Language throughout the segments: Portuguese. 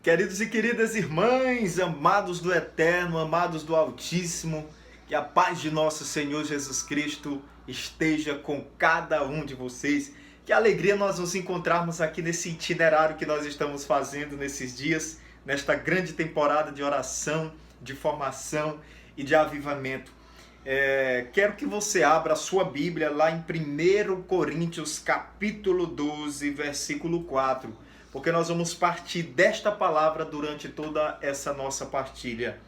Queridos e queridas irmãs, amados do Eterno, amados do Altíssimo, que a paz de nosso Senhor Jesus Cristo esteja com cada um de vocês. Que alegria nós nos encontrarmos aqui nesse itinerário que nós estamos fazendo nesses dias, nesta grande temporada de oração, de formação e de avivamento. Quero que você abra a sua Bíblia lá em 1 Coríntios capítulo 12, versículo 4. Porque nós vamos partir desta palavra durante toda essa nossa partilha.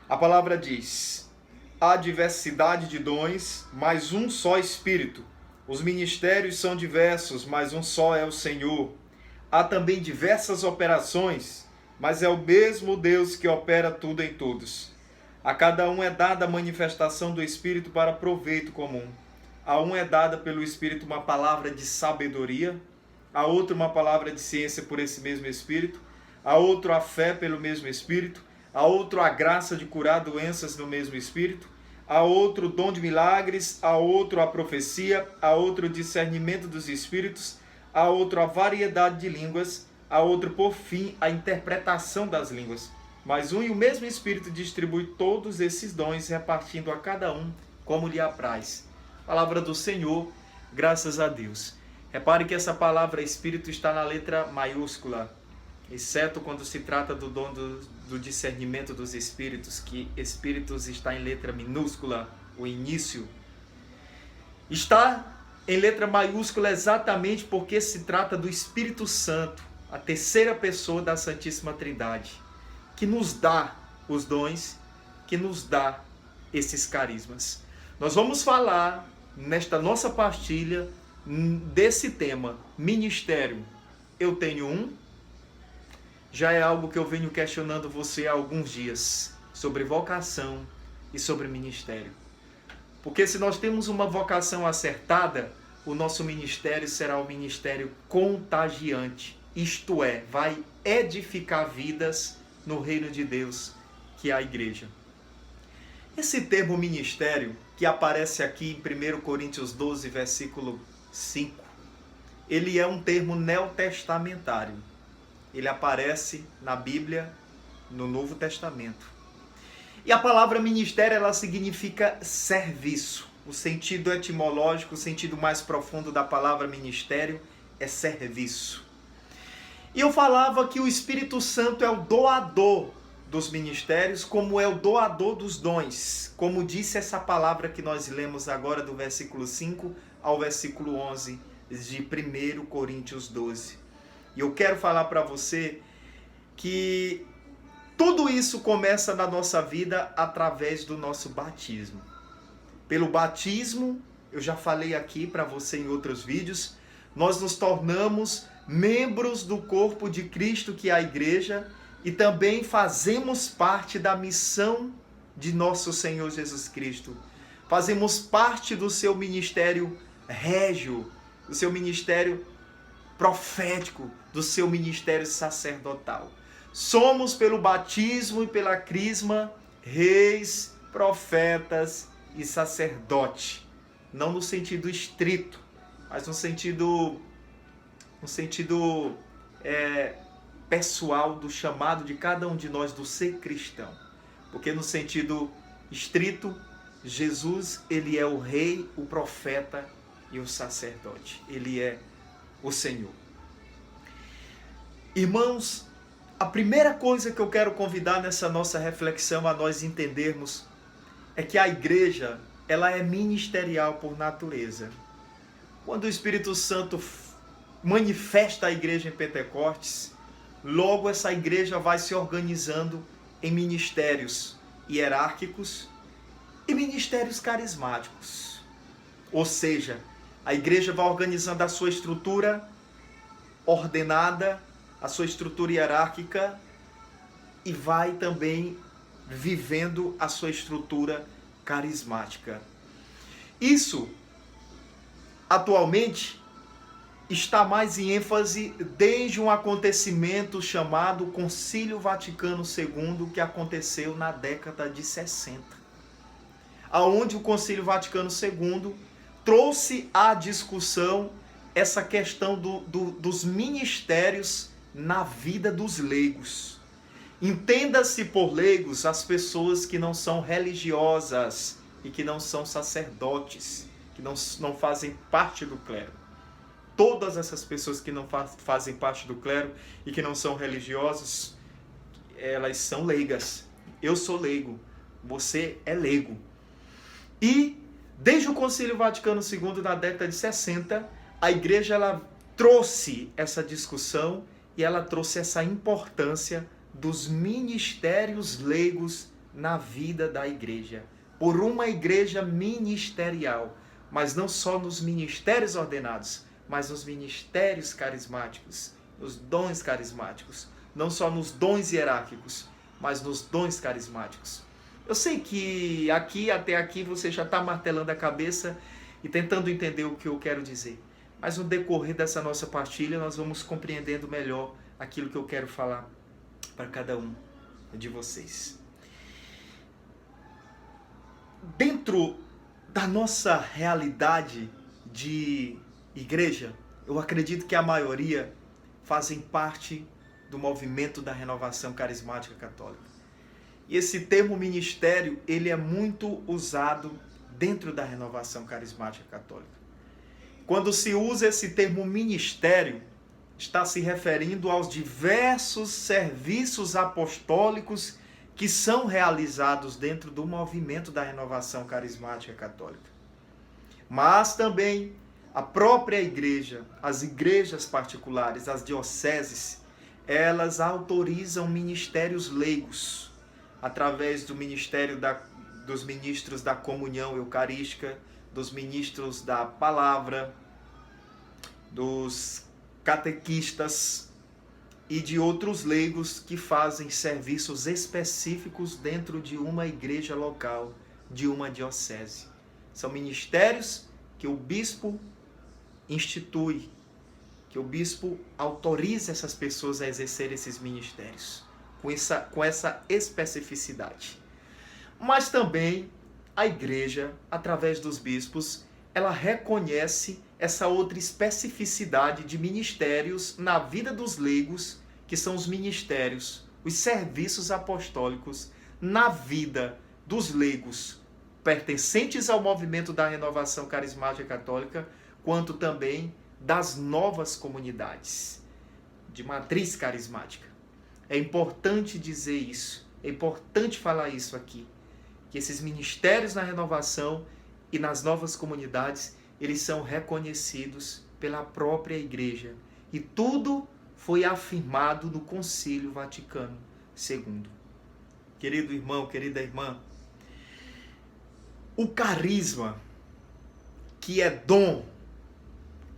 A palavra diz: há diversidade de dons, mas um só Espírito. Os ministérios são diversos, mas um só é o Senhor. Há também diversas operações, mas é o mesmo Deus que opera tudo em todos. A cada um é dada a manifestação do Espírito para proveito comum. A um é dada pelo Espírito uma palavra de sabedoria, a outro uma palavra de ciência por esse mesmo Espírito, a outro a fé pelo mesmo Espírito, a outro a graça de curar doenças no mesmo Espírito, a outro o dom de milagres, a outro a profecia, a outro o discernimento dos Espíritos, a outro a variedade de línguas, a outro, por fim, a interpretação das línguas. Mas um e o mesmo Espírito distribui todos esses dons, repartindo a cada um como lhe apraz. Palavra do Senhor, graças a Deus. Repare que essa palavra Espírito está na letra maiúscula, exceto quando se trata do dom do discernimento dos Espíritos, que Espíritos está em letra minúscula, o início. Está em letra maiúscula exatamente porque se trata do Espírito Santo, a terceira pessoa da Santíssima Trindade, que nos dá os dons, que nos dá esses carismas. Nós vamos falar nesta nossa partilha desse tema, ministério. Eu tenho um, já é algo que eu venho questionando você há alguns dias, sobre vocação e sobre ministério. Porque se nós temos uma vocação acertada, o nosso ministério será um ministério contagiante, isto é, vai edificar vidas no reino de Deus, que é a igreja. Esse termo ministério, que aparece aqui em 1 Coríntios 12, versículo 5, ele é um termo neotestamentário. Ele aparece na Bíblia, no Novo Testamento. E a palavra ministério, ela significa serviço. O sentido etimológico, o sentido mais profundo da palavra ministério é serviço. E eu falava que o Espírito Santo é o doador dos ministérios, como é o doador dos dons. Como disse essa palavra que nós lemos agora do versículo 5 ao versículo 11 de 1 Coríntios 12. E eu quero falar para você que tudo isso começa na nossa vida através do nosso batismo. Pelo batismo, eu já falei aqui para você em outros vídeos, nós nos tornamos membros do corpo de Cristo, que é a igreja, e também fazemos parte da missão de nosso Senhor Jesus Cristo. Fazemos parte do seu ministério régio, do seu ministério profético, do seu ministério sacerdotal. Somos, pelo batismo e pela crisma, reis, profetas e sacerdote. Não no sentido estrito, mas no sentido pessoal do chamado de cada um de nós do ser cristão. Porque no sentido estrito, Jesus, ele é o rei, o profeta e o sacerdote. Ele é o Senhor. Irmãos, a primeira coisa que eu quero convidar nessa nossa reflexão a nós entendermos é que a igreja, ela é ministerial por natureza. Quando o Espírito Santo manifesta a igreja em Pentecostes, logo essa igreja vai se organizando em ministérios hierárquicos e ministérios carismáticos. Ou seja, a igreja vai organizando a sua estrutura ordenada, a sua estrutura hierárquica, e vai também vivendo a sua estrutura carismática. Isso, atualmente, está mais em ênfase desde um acontecimento chamado Concílio Vaticano II, que aconteceu na década de 60. Onde o Concílio Vaticano II trouxe à discussão essa questão dos ministérios na vida dos leigos. Entenda-se por leigos as pessoas que não são religiosas e que não são sacerdotes, que não fazem parte do clero. Todas essas pessoas que não fazem parte do clero e que não são religiosos, elas são leigas. Eu sou leigo, você é leigo. E desde o Concílio Vaticano II, na década de 60, a igreja ela trouxe essa discussão e ela trouxe essa importância dos ministérios leigos na vida da igreja. Por uma igreja ministerial, mas não só nos ministérios ordenados, mas nos ministérios carismáticos, nos dons carismáticos, não só nos dons hierárquicos, mas nos dons carismáticos. Eu sei que até aqui você já está martelando a cabeça e tentando entender o que eu quero dizer. Mas no decorrer dessa nossa partilha nós vamos compreendendo melhor aquilo que eu quero falar para cada um de vocês. Dentro da nossa realidade de igreja, eu acredito que a maioria fazem parte do movimento da renovação carismática católica. E esse termo ministério, ele é muito usado dentro da renovação carismática católica. Quando se usa esse termo ministério, está se referindo aos diversos serviços apostólicos que são realizados dentro do movimento da renovação carismática católica. Mas também a própria igreja, as igrejas particulares, as dioceses, elas autorizam ministérios leigos, através do ministério dos ministros da comunhão eucarística, dos ministros da palavra, dos catequistas e de outros leigos que fazem serviços específicos dentro de uma igreja local, de uma diocese. São ministérios que o bispo institui, que o bispo autoriza essas pessoas a exercer esses ministérios, com essa especificidade. Mas também a igreja, através dos bispos, ela reconhece essa outra especificidade de ministérios na vida dos leigos, que são os ministérios, os serviços apostólicos na vida dos leigos, pertencentes ao movimento da renovação carismática católica, quanto também das novas comunidades de matriz carismática. É importante dizer isso, é importante falar isso aqui, que esses ministérios na renovação e nas novas comunidades, eles são reconhecidos pela própria igreja. E tudo foi afirmado no Concílio Vaticano II. Querido irmão, querida irmã, o carisma, que é dom,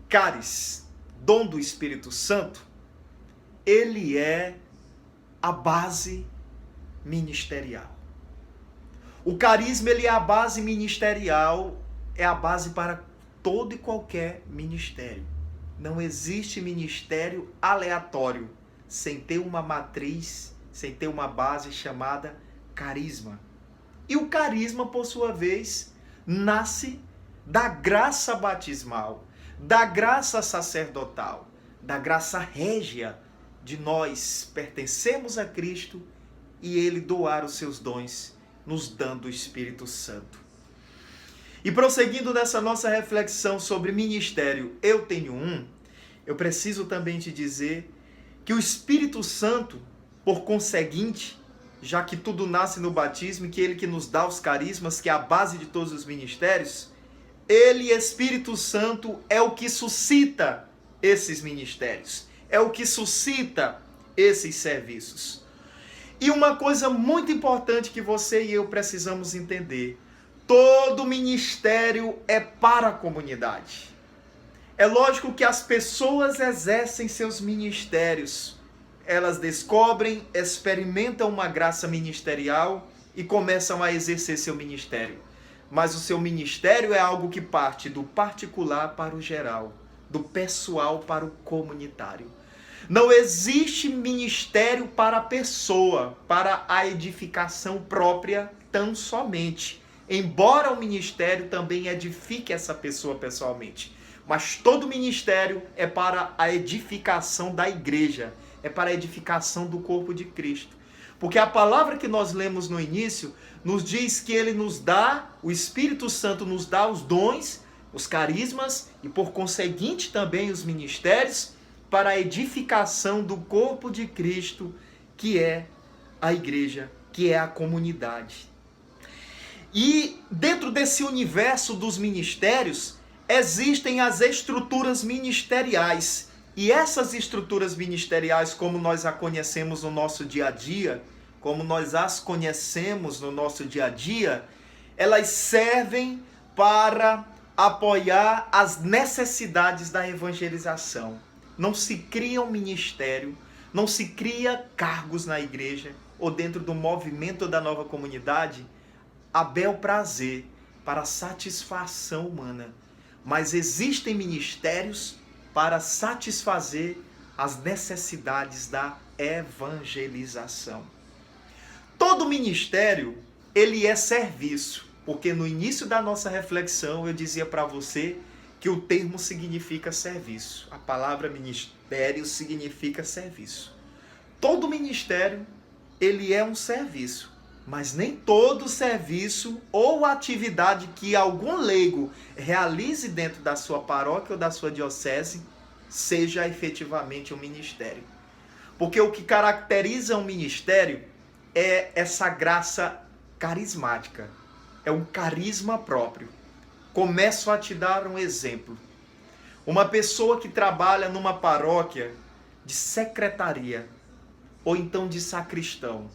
caris, dom do Espírito Santo, ele é a base ministerial. O carisma, ele é a base ministerial, é a base para todo e qualquer ministério. Não existe ministério aleatório sem ter uma matriz, sem ter uma base chamada carisma. E o carisma, por sua vez, nasce da graça batismal, da graça sacerdotal, da graça régia de nós pertencemos a Cristo e Ele doar os seus dons, nos dando o Espírito Santo. E prosseguindo nessa nossa reflexão sobre ministério, eu tenho um, eu preciso também te dizer que o Espírito Santo, por conseguinte, já que tudo nasce no batismo e que Ele que nos dá os carismas, que é a base de todos os ministérios, Ele, Espírito Santo, é o que suscita esses ministérios, é o que suscita esses serviços. E uma coisa muito importante que você e eu precisamos entender: todo ministério é para a comunidade. É lógico que as pessoas exercem seus ministérios, elas descobrem, experimentam uma graça ministerial e começam a exercer seu ministério. Mas o seu ministério é algo que parte do particular para o geral, do pessoal para o comunitário. Não existe ministério para a pessoa, para a edificação própria tão somente. Embora o ministério também edifique essa pessoa pessoalmente. Mas todo ministério é para a edificação da igreja, é para a edificação do corpo de Cristo. Porque a palavra que nós lemos no início nos diz que ele nos dá, o Espírito Santo nos dá os dons, os carismas e por conseguinte também os ministérios para a edificação do corpo de Cristo, que é a igreja, que é a comunidade. E dentro desse universo dos ministérios, existem as estruturas ministeriais. E essas estruturas ministeriais, como nós a conhecemos no nosso dia a dia, como nós as conhecemos no nosso dia a dia, elas servem para apoiar as necessidades da evangelização. Não se cria um ministério, não se cria cargos na igreja ou dentro do movimento da nova comunidade a bel prazer, para satisfação humana. Mas existem ministérios para satisfazer as necessidades da evangelização. Todo ministério, ele é serviço, porque no início da nossa reflexão eu dizia para você que o termo significa serviço. A palavra ministério significa serviço. Todo ministério, ele é um serviço, mas nem todo serviço ou atividade que algum leigo realize dentro da sua paróquia ou da sua diocese seja efetivamente um ministério. Porque o que caracteriza um ministério é essa graça carismática, é um carisma próprio. Começo a te dar um exemplo. Uma pessoa que trabalha numa paróquia de secretaria ou então de sacristão,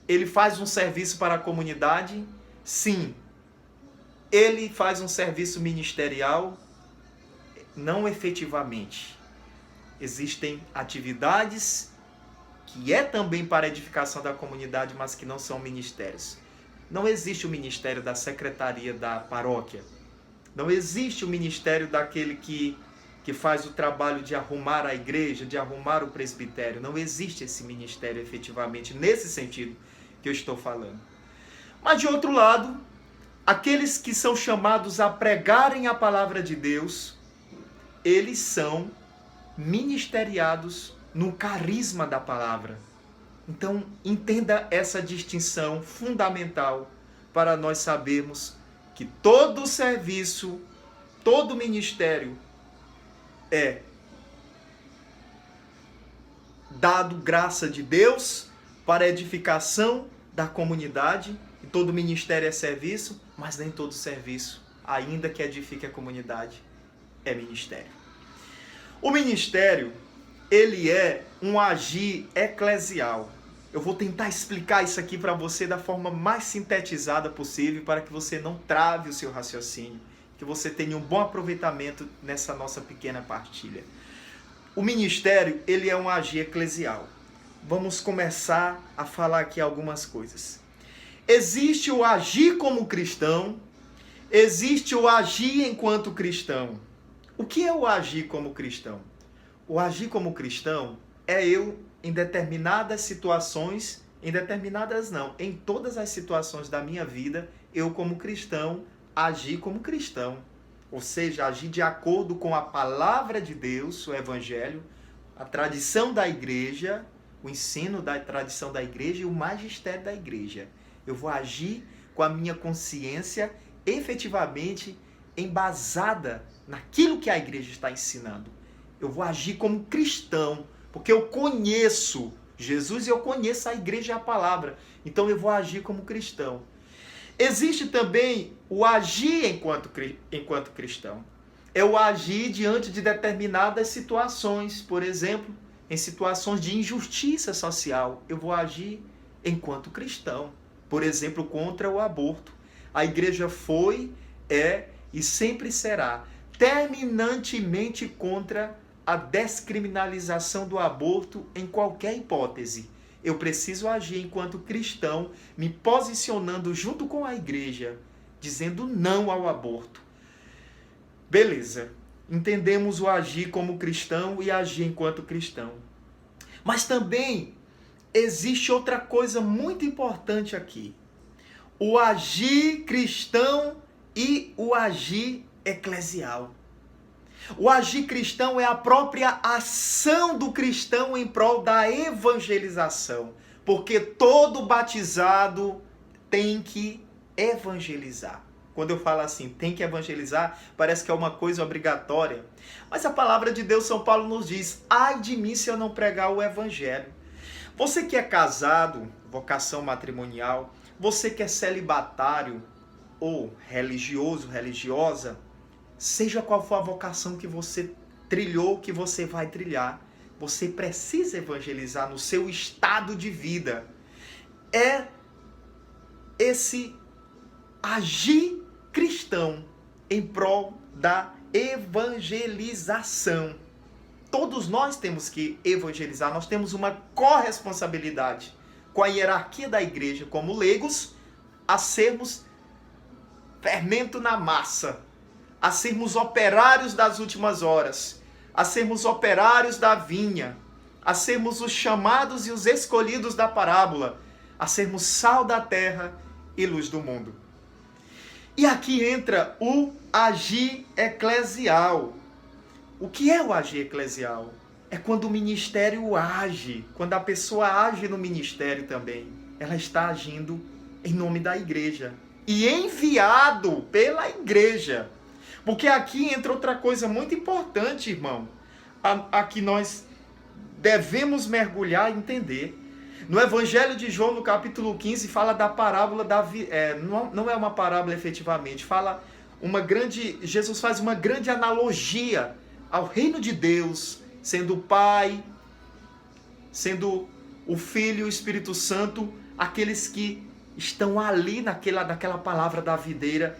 ele faz um serviço para a comunidade? Sim. Ele faz um serviço ministerial? Não efetivamente. Existem atividades que é também para a edificação da comunidade, mas que não são ministérios. Não existe o ministério da secretaria da paróquia. Não existe o ministério daquele que faz o trabalho de arrumar a igreja, de arrumar o presbitério. Não existe esse ministério efetivamente, nesse sentido que eu estou falando. Mas de outro lado, aqueles que são chamados a pregarem a palavra de Deus, eles são ministeriados no carisma da palavra. Então, entenda essa distinção fundamental para nós sabermos que todo serviço, todo ministério é dado graça de Deus para a edificação da comunidade, e todo ministério é serviço, mas nem todo serviço, ainda que edifique a comunidade, é ministério. O ministério, ele é um agir eclesial. Eu vou tentar explicar isso aqui para você da forma mais sintetizada possível, para que você não trave o seu raciocínio, que você tenha um bom aproveitamento nessa nossa pequena partilha. O ministério, ele é um agir eclesial. Vamos começar a falar aqui algumas coisas. Existe o agir como cristão, existe o agir enquanto cristão. O que é o agir como cristão? O agir como cristão é eu, em determinadas situações, em todas as situações da minha vida, eu como cristão, agir como cristão. Ou seja, agir de acordo com a palavra de Deus, o evangelho, a tradição da igreja, o ensino da tradição da igreja e o magistério da igreja. Eu vou agir com a minha consciência efetivamente embasada naquilo que a igreja está ensinando. Eu vou agir como cristão, porque eu conheço Jesus e eu conheço a igreja e a palavra. Então eu vou agir como cristão. Existe também o agir enquanto cristão. É o agir diante de determinadas situações. Por exemplo, em situações de injustiça social, eu vou agir enquanto cristão. Por exemplo, contra o aborto. A igreja foi, é e sempre será terminantemente contra a descriminalização do aborto em qualquer hipótese. Eu preciso agir enquanto cristão, me posicionando junto com a igreja, dizendo não ao aborto. Beleza, entendemos o agir como cristão e agir enquanto cristão. Mas também existe outra coisa muito importante aqui. O agir cristão e o agir eclesial. O agir cristão é a própria ação do cristão em prol da evangelização. Porque todo batizado tem que evangelizar. Quando eu falo assim, tem que evangelizar, parece que é uma coisa obrigatória. Mas a palavra de Deus, São Paulo nos diz, ai de mim se eu não pregar o evangelho. Você que é casado, vocação matrimonial, você que é celibatário ou religioso, religiosa, seja qual for a vocação que você trilhou, que você vai trilhar, você precisa evangelizar no seu estado de vida. É esse agir cristão em prol da evangelização. Todos nós temos que evangelizar, nós temos uma corresponsabilidade com a hierarquia da igreja, como leigos, a sermos fermento na massa, a sermos operários das últimas horas, a sermos operários da vinha, a sermos os chamados e os escolhidos da parábola, a sermos sal da terra e luz do mundo. E aqui entra o agir eclesial. O que é o agir eclesial? É quando o ministério age, quando a pessoa age no ministério também. Ela está agindo em nome da igreja e enviado pela igreja. Porque aqui entra outra coisa muito importante, irmão, a que nós devemos mergulhar e entender. No Evangelho de João, no capítulo 15, fala da parábola da... não é uma parábola efetivamente, Jesus faz uma grande analogia ao reino de Deus, sendo o Pai, sendo o Filho e o Espírito Santo, aqueles que estão ali naquela palavra da videira,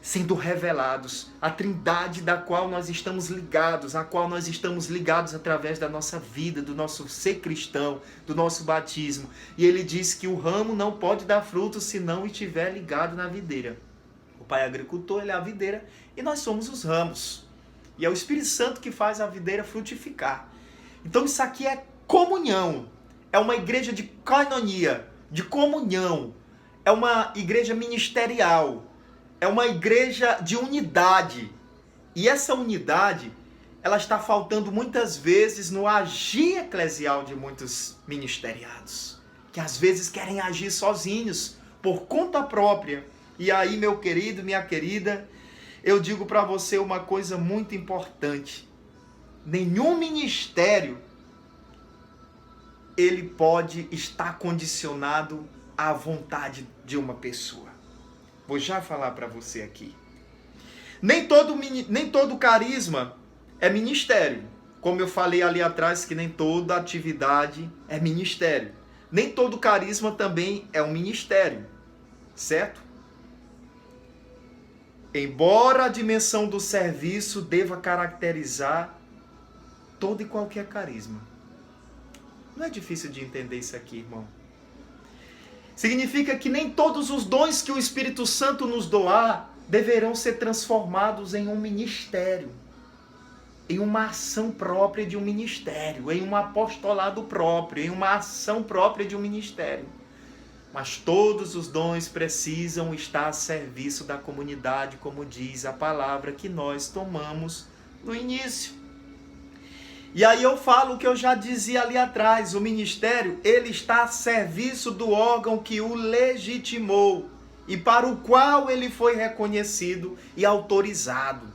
sendo revelados, a trindade da qual nós estamos ligados, a qual nós estamos ligados através da nossa vida, do nosso ser cristão, do nosso batismo. E ele diz que o ramo não pode dar fruto se não estiver ligado na videira. O Pai é agricultor, ele é a videira, e nós somos os ramos. E é o Espírito Santo que faz a videira frutificar. Então isso aqui é comunhão, é uma igreja de koinonia, de comunhão, é uma igreja ministerial, é uma igreja de unidade. E essa unidade, ela está faltando muitas vezes no agir eclesial de muitos ministeriados, que às vezes querem agir sozinhos, por conta própria. E aí, meu querido, minha querida, eu digo para você uma coisa muito importante. Nenhum ministério, ele pode estar condicionado à vontade de uma pessoa. Vou já falar para você aqui. Nem todo carisma é ministério. Como eu falei ali atrás, que nem toda atividade é ministério. Nem todo carisma também é um ministério. Certo? Embora a dimensão do serviço deva caracterizar todo e qualquer carisma. Não é difícil de entender isso aqui, irmão. Significa que nem todos os dons que o Espírito Santo nos doar deverão ser transformados em um ministério, em uma ação própria de um ministério, em um apostolado próprio, em uma ação própria de um ministério. Mas todos os dons precisam estar a serviço da comunidade, como diz a palavra que nós tomamos no início. E aí eu falo o que eu já dizia ali atrás, o ministério, ele está a serviço do órgão que o legitimou e para o qual ele foi reconhecido e autorizado.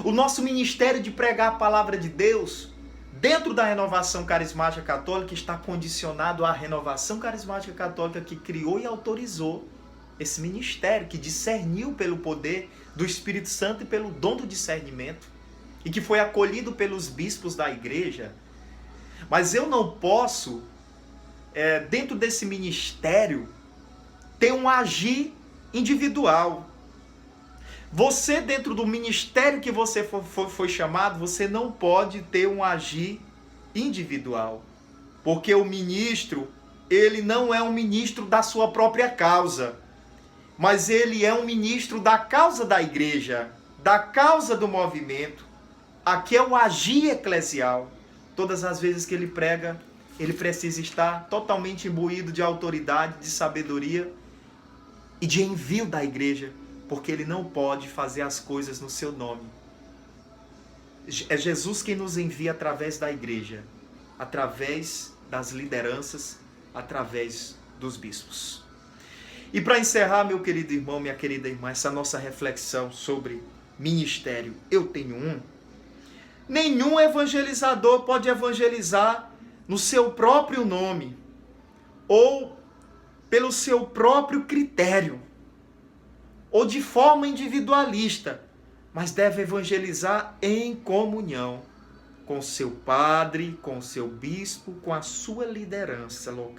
O nosso ministério de pregar a palavra de Deus, dentro da renovação carismática católica, está condicionado à renovação carismática católica que criou e autorizou esse ministério, que discerniu pelo poder do Espírito Santo e pelo dom do discernimento, e que foi acolhido pelos bispos da igreja. Mas eu não posso, dentro desse ministério, ter um agir individual. Você, dentro do ministério que você foi chamado, você não pode ter um agir individual. Porque o ministro, ele não é um ministro da sua própria causa, mas ele é um ministro da causa da igreja, da causa do movimento. Aqui é o agir eclesial. Todas as vezes que ele prega, ele precisa estar totalmente imbuído de autoridade, de sabedoria e de envio da igreja, porque ele não pode fazer as coisas no seu nome. É Jesus quem nos envia através da igreja, através das lideranças, através dos bispos. E para encerrar, meu querido irmão, minha querida irmã, essa nossa reflexão sobre ministério, eu tenho um. Nenhum evangelizador pode evangelizar no seu próprio nome ou pelo seu próprio critério ou de forma individualista, mas deve evangelizar em comunhão com seu padre, com seu bispo, com a sua liderança local.